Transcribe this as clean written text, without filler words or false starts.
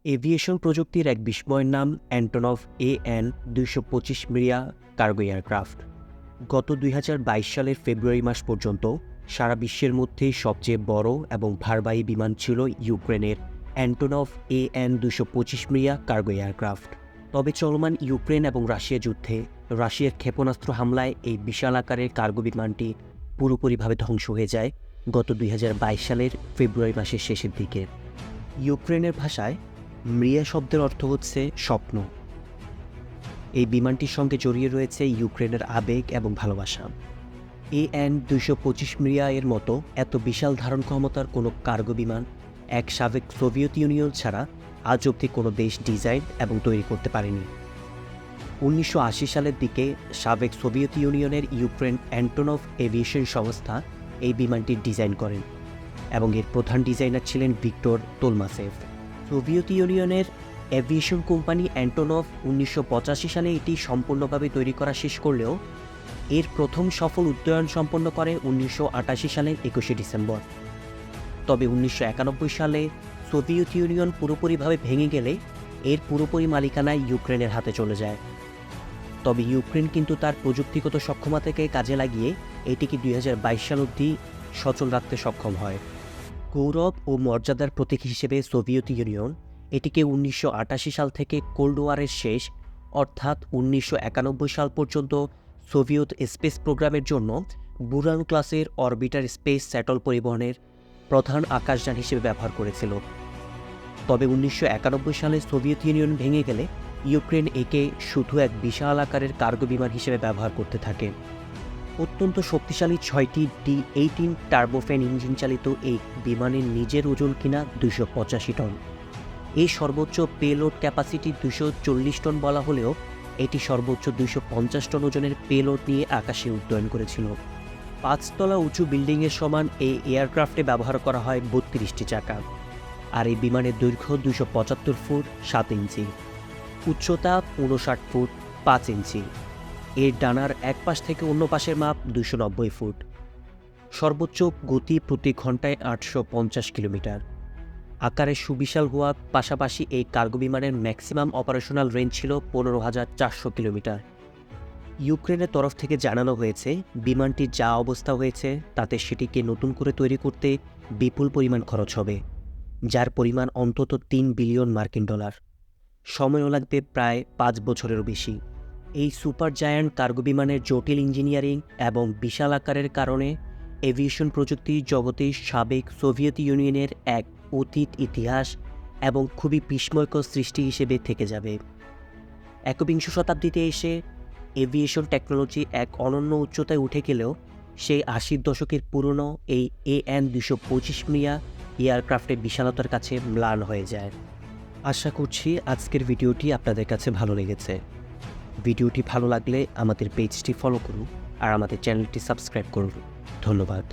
Aviation প্রযুক্তির এক বিস্ময়ের নাম অ্যান্টনভ AN-225 মিরিয়া কার্গো এয়ারক্রাফট। গত ২০২২ সালের ফেব্রুয়ারি মাস পর্যন্ত সারা বিশ্বের মধ্যে সবচেয়ে বড় এবং ভারবাহী বিমান ছিল ইউক্রেনের অ্যান্টনভ AN-225 মিরিয়া কার্গো এয়ারক্রাফট। তবে চলমান ইউক্রেন এবং রাশিয়া যুদ্ধে রাশিয়ার ক্ষেপণাস্ত্র হামলায় এই বিশাল আকারের কার্গো বিমানটি পুরোপুরিভাবে ধ্বংস হয়ে যায় গত ২০২২ সালের ফেব্রুয়ারি মাসের শেষের দিকে। ইউক্রেনের ভাষায় মৃয়া শব্দের অর্থ হচ্ছে স্বপ্ন। এই বিমানটির সঙ্গে জড়িয়ে রয়েছে ইউক্রেনের আবেগ এবং ভালোবাসা। AN-225 মৃয়া এর মতো এত বিশাল ধারণ ক্ষমতার কোনো কার্গো বিমান এক সাবেক সোভিয়েত ইউনিয়ন ছাড়া আজ অবধি কোনো দেশ ডিজাইন এবং তৈরি করতে পারেনি। ১৯৮০ সালের দিকে সাবেক সোভিয়েত ইউনিয়নের ইউক্রেন অ্যান্টোনভ এভিয়েশন সংস্থা এই বিমানটির ডিজাইন করেন এবং এর প্রধান ডিজাইনার ছিলেন ভিক্টর তোলমাসেভ। সোভিয়েত ইউনিয়নের এভিয়েশন কোম্পানি অ্যান্টোনভ ১৯৮৫ সালে এটি সম্পূর্ণভাবে তৈরি করা শেষ করলেও এর প্রথম সফল উড্ডয়ন সম্পন্ন করে ১৯৮৮ সালের ২১শে ডিসেম্বর। তবে ১৯৯১ সালে সোভিয়েত ইউনিয়ন পুরোপুরিভাবে ভেঙে গেলে এর পুরোপুরি মালিকানা ইউক্রেনের হাতে চলে যায়। তবে ইউক্রেন কিন্তু তার প্রযুক্তিগত সক্ষমতাকে কাজে লাগিয়ে এটিকে ২০২২ সাল অবধি সচল রাখতে সক্ষম হয়। গৌরব ও মর্যাদার প্রতীক হিসেবে সোভিয়েত ইউনিয়ন এটিকে ১৯৮৮ সাল থেকে কোল্ড ওয়ারের শেষ অর্থাৎ ১৯৯১ সাল পর্যন্ত সোভিয়েত স্পেস প্রোগ্রামের জন্য বুরান ক্লাসের অরবিটার স্পেস স্যাটল পরিবহনের প্রধান আকাশযান হিসেবে ব্যবহার করেছিল। তবে ১৯৯১ সালে সোভিয়েত ইউনিয়ন ভেঙে গেলে ইউক্রেন একে শুধু এক বিশাল আকারের কার্গো বিমান হিসেবে ব্যবহার করতে থাকে। অত্যন্ত শক্তিশালী ৬টি D-18 টার্বোফ্যান ইঞ্জিন চালিত এই বিমানের নিজের ওজন কিনা ২৮৫ টন। এই সর্বোচ্চ পেলোড ক্যাপাসিটি ২৪০ টন বলা হলেও এটি সর্বোচ্চ ২৫০ টন ওজনের পেলোড নিয়ে আকাশে উড্ডয়ন করেছিল। ৫ তলা উঁচু বিল্ডিংয়ের সমান এই এয়ারক্রাফটে ব্যবহার করা হয় ৩২টি চাকা। আর এই বিমানের দৈর্ঘ্য ২৭৫ ফুট ৭ ইঞ্চি, উচ্চতা ৫৯ ফুট ৫ ইঞ্চি। এর ডানার এক পাশ থেকে অন্য পাশের মাপ ২৯০ ফুট। সর্বোচ্চ গতি প্রতি ঘন্টায় ৮৫০ কিলোমিটার। আকারে সুবিশাল হওয়ার পাশাপাশি এই কার্গো বিমানের ম্যাক্সিমাম অপারেশনাল রেঞ্জ ছিল ১৫,৪০০ কিলোমিটার। ইউক্রেনের তরফ থেকে জানানো হয়েছে বিমানটির যা অবস্থা হয়েছে তাতে সেটিকে নতুন করে তৈরি করতে বিপুল পরিমাণ খরচ হবে, যার পরিমাণ অন্তত ৩ বিলিয়ন মার্কিন ডলার। সময়ও লাগবে প্রায় ৫ বছরেরও বেশি। এই সুপার জায়ান্ট কার্গো বিমানের জটিল ইঞ্জিনিয়ারিং এবং বিশাল আকারের কারণে এভিয়েশন প্রযুক্তির জগতে সাবেক সোভিয়েত ইউনিয়নের এক অতীত ইতিহাস এবং খুবই বিস্ময়কর সৃষ্টি হিসেবে থেকে যাবে। একবিংশ শতাব্দীতে এসে এভিয়েশন টেকনোলজি এক অনন্য উচ্চতায় উঠে গেলেও সেই ৮০ দশকের পুরনো এই AN-225 মৃয়া এয়ারক্রাফটের বিশালতার কাছে ম্লান হয়ে যায়। আশা করছি আজকের ভিডিওটি আপনাদের কাছে ভালো লেগেছে। ভিডিওটি ভালো লাগলে আমাদের পেজটি ফলো করুন আর আমাদের চ্যানেলটি সাবস্ক্রাইব করুন। ধন্যবাদ।